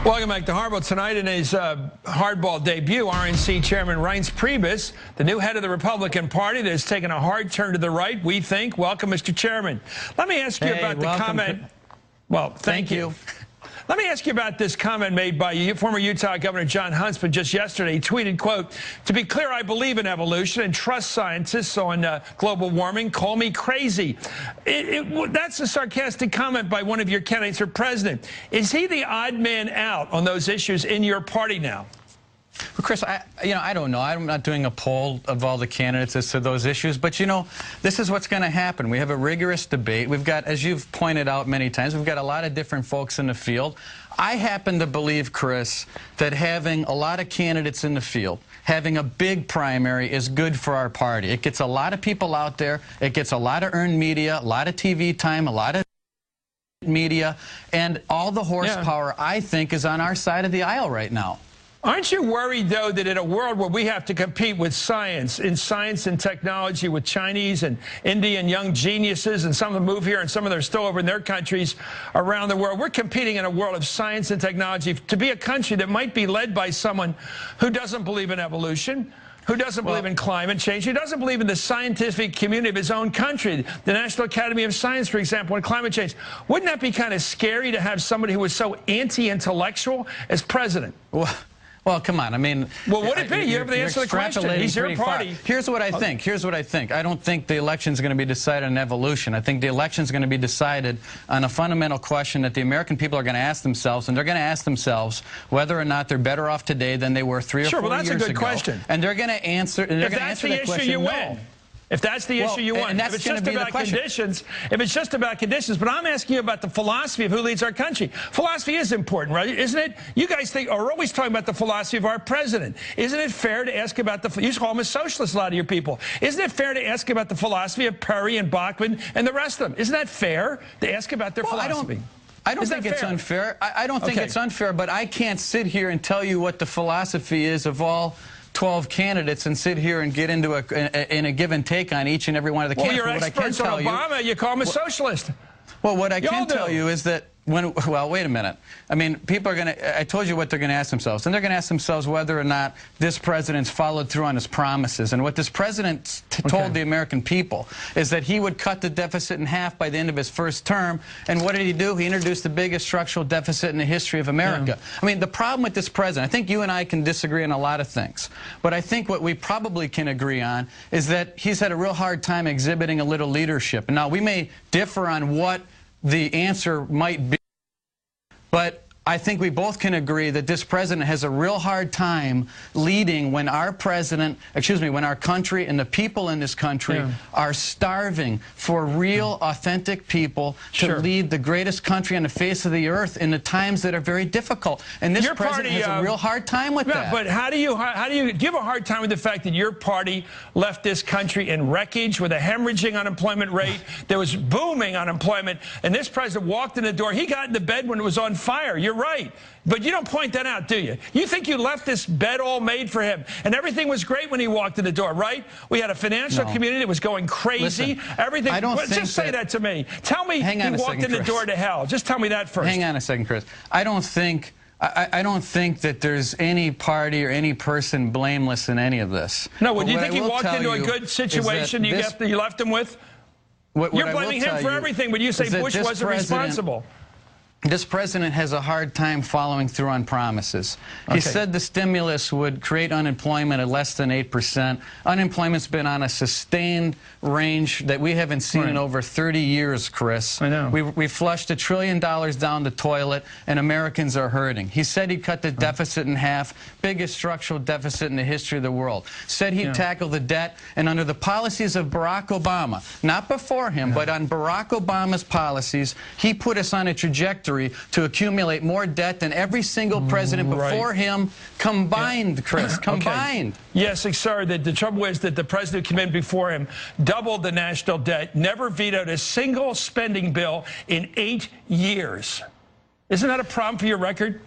Welcome back to Hardball. Tonight in his Hardball debut, RNC Chairman Reince Priebus, the new head of the Republican Party that has taken a hard turn to the right, we think. Welcome, Mr. Chairman. Let me ask you about the comment. Well, thank you. Let me ask you about this comment made by former Utah Governor Jon Huntsman just yesterday. He tweeted, quote, "To be clear, I believe in evolution and trust scientists on global warming. Call me crazy." That's a sarcastic comment by one of your candidates for president. Is he the odd man out on those issues in your party now? Well, Chris, I don't know. I'm not doing a poll of all the candidates as to those issues, but this is what's going to happen. We have a rigorous debate. We've got, as you've pointed out many times, we've got a lot of different folks in the field. I happen to believe, Chris, that having a lot of candidates in the field, having a big primary is good for our party. It gets a lot of people out there. It gets a lot of earned media, a lot of TV time, a lot of media, and all the horsepower, I think, is on our side of the aisle right now. Aren't you worried, though, that in a world where we have to compete with science and technology with Chinese and Indian young geniuses, and some of them move here and some of them are still over in their countries around the world, we're competing in a world of science and technology to be a country that might be led by someone who doesn't believe in evolution, who doesn't believe in climate change, who doesn't believe in the scientific community of his own country, the National Academy of Science, for example, on climate change? Wouldn't that be kind of scary to have somebody who was so anti-intellectual as president? Well, come on. I mean, well, would it be? You have the answer to the question. He's your party. Here's what I think. Here's what I think. I don't think the election is going to be decided on evolution. I think the election is going to be decided on a fundamental question that the American people are going to ask themselves, and they're going to ask themselves whether or not they're better off today than they were 3 or 4 years ago. Sure, well, that's a good question. And they're going to answer. And they're going to answer that question. If that's the issue, you win. If that's the issue you want. If it's just about conditions, but I'm asking you about the philosophy of who leads our country. Philosophy is important, right? Isn't it? You guys are always talking about the philosophy of our president. Isn't it fair to ask about you call them a socialist, a lot of your people. Isn't it fair to ask about the philosophy of Perry and Bachman and the rest of them? Isn't that fair to ask about their philosophy? I don't think it's unfair. I don't think it's unfair, but I can't sit here and tell you what the philosophy is of all 12 candidates and sit here and get into a give and take on each and every one of the candidates. Well, you're experts on Obama. You call him a socialist. Well, what I can tell you is that well, wait a minute. I mean, people are going to, I told you what they're going to ask themselves. And they're going to ask themselves whether or not this president's followed through on his promises. And what this president told the American people is that he would cut the deficit in half by the end of his first term. And what did he do? He introduced the biggest structural deficit in the history of America. I mean, the problem with this president, I think you and I can disagree on a lot of things. But I think what we probably can agree on is that he's had a real hard time exhibiting a little leadership. Now, we may differ on what the answer might be, but I think we both can agree that this president has a real hard time leading when our when our country and the people in this country are starving for real, authentic people to lead the greatest country on the face of the earth in the times that are very difficult. And this president has a real hard time with that. But do you have a hard time with the fact that your party left this country in wreckage with a hemorrhaging unemployment rate? There was booming unemployment, and this president walked in the door. He got into bed when it was on fire. You're right. But you don't point that out, do you? You think you left this bed all made for him, and everything was great when he walked in the door, right? We had a financial community that was going crazy. Everything. Just say that to me. Tell me he walked in the door to hell. Just tell me that first. Hang on a second, Chris. I don't think that there's any party or any person blameless in any of this. No, do you think he walked into a good situation you left him with? You're blaming him for everything, but you say Bush wasn't responsible. This president has a hard time following through on promises. He said the stimulus would create unemployment at less than 8%. Unemployment's been on a sustained range that we haven't seen in over 30 years, Chris. I know. We flushed $1 trillion down the toilet, and Americans are hurting. He said he'd cut the deficit in half, biggest structural deficit in the history of the world. Said he'd tackle the debt, and under the policies of Barack Obama, not before him, but on Barack Obama's policies, he put us on a trajectory to accumulate more debt than every single president before him combined, Chris, combined. Yes, sir. The trouble is that the president who came in before him doubled the national debt, never vetoed a single spending bill in 8 years. Isn't that a problem for your record?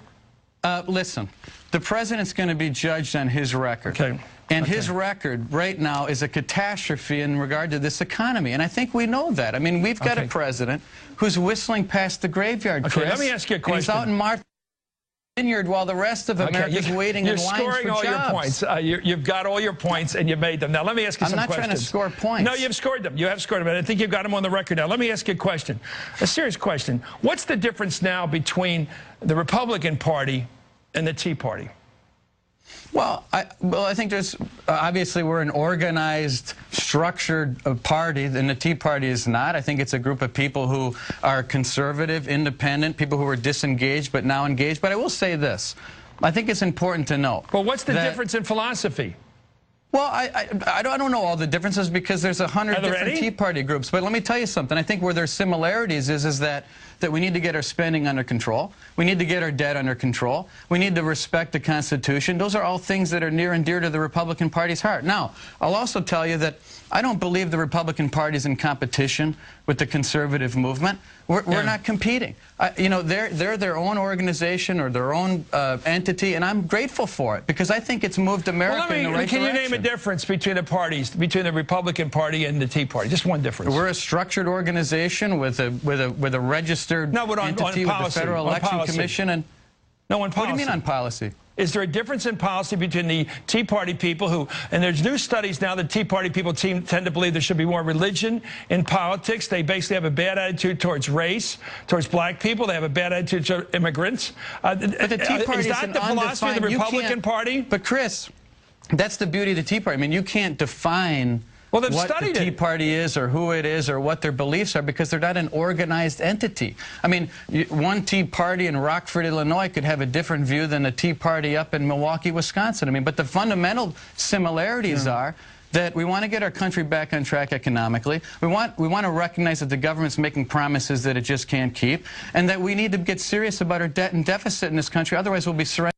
Listen, the president's going to be judged on his record. And his record right now is a catastrophe in regard to this economy. And I think we know that. I mean, we've got a president who's whistling past the graveyard, Chris. Let me ask you a question. He's out in vineyard while the rest of America is waiting in lines for jobs. You're scoring all your points. You've got all your points, and you made them. Now, let me ask you some questions. I'm not trying to score points. No, you've scored them. You have scored them, and I think you've got them on the record now. Let me ask you a question, a serious question. What's the difference now between the Republican Party and the Tea Party? Well, I think there's obviously we're an organized, structured party, and the Tea Party is not. I think it's a group of people who are conservative, independent, people who are disengaged but now engaged. But I will say this. I think it's important to know. Well, what's the difference in philosophy? Well, I don't know all the differences because there's 100 different Tea Party groups. But let me tell you something. I think where there's similarities is that we need to get our spending under control. We need to get our debt under control. We need to respect the Constitution. Those are all things that are near and dear to the Republican Party's heart. Now, I'll also tell you that I don't believe the Republican Party is in competition with the conservative movement. We're not competing. You know, they're their own organization or their own entity, and I'm grateful for it because I think it's moved America in the right direction. Can you name a difference between the parties, between the Republican Party and the Tea Party? Just one difference. We're a structured organization with a registered entity with the Federal Election Commission. And no, on policy. What do you mean on policy? Is there a difference in policy between the Tea Party people who, and there's new studies now that Tea Party people tend to believe there should be more religion in politics. They basically have a bad attitude towards race, towards black people. They have a bad attitude to immigrants. But the Tea Party is that the philosophy of the Republican Party? But Chris, that's the beauty of the Tea Party. I mean, you can't define what the Tea Party is or who it is or what their beliefs are because they're not an organized entity. I mean, one Tea Party in Rockford, Illinois could have a different view than a Tea Party up in Milwaukee, Wisconsin. I mean, but the fundamental similarities are that we want to get our country back on track economically. We want to recognize that the government's making promises that it just can't keep, and that we need to get serious about our debt and deficit in this country. Otherwise, we'll be surrendering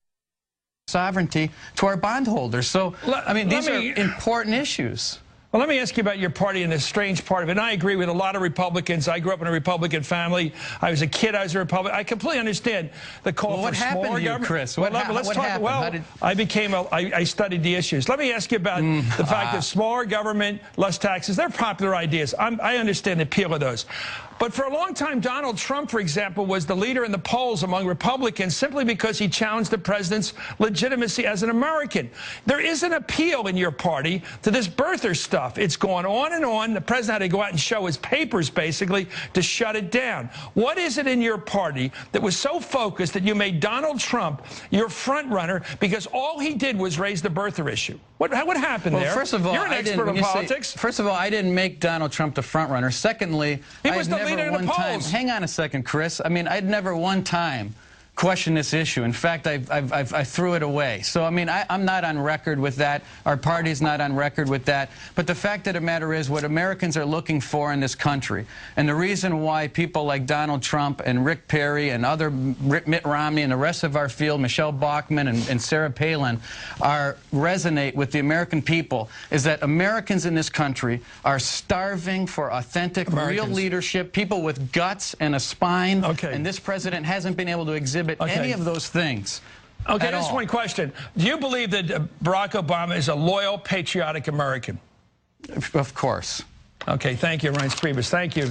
sovereignty to our bondholders. So, I mean, these are important issues. Well, let me ask you about your party and the strange part of it. And I agree with a lot of Republicans. I grew up in a Republican family. I was a kid. I was a Republican. I completely understand the call for smaller government. What happened to you, Chris? What happened? Well, I studied the issues. Let me ask you about the fact that smaller government, less taxes, they're popular ideas. I understand the appeal of those. But for a long time, Donald Trump, for example, was the leader in the polls among Republicans simply because he challenged the president's legitimacy as an American. There is an appeal in your party to this birther stuff. It's gone on and on. The president had to go out and show his papers, basically, to shut it down. What is it in your party that was so focused that you made Donald Trump your front runner because all he did was raise the birther issue? What happened there? First of all, you're an expert in politics. First of all, I didn't make Donald Trump the front runner. Secondly, he was the leader in the polls. Hang on a second, Chris. I mean, I'd never one time questioned this issue. In fact, I threw it away. So, I mean, I'm not on record with that. Our party's not on record with that. But the fact of the matter is what Americans are looking for in this country, and the reason why people like Donald Trump and Rick Perry and other Mitt Romney and the rest of our field, Michelle Bachmann and Sarah Palin, resonate with the American people is that Americans in this country are starving for authentic, real leadership, people with guts and a spine. And this president hasn't been able to exhibit any of those things. Okay, just one question. Do you believe that Barack Obama is a loyal, patriotic American? Of course. Okay, thank you, Reince Priebus. Thank you.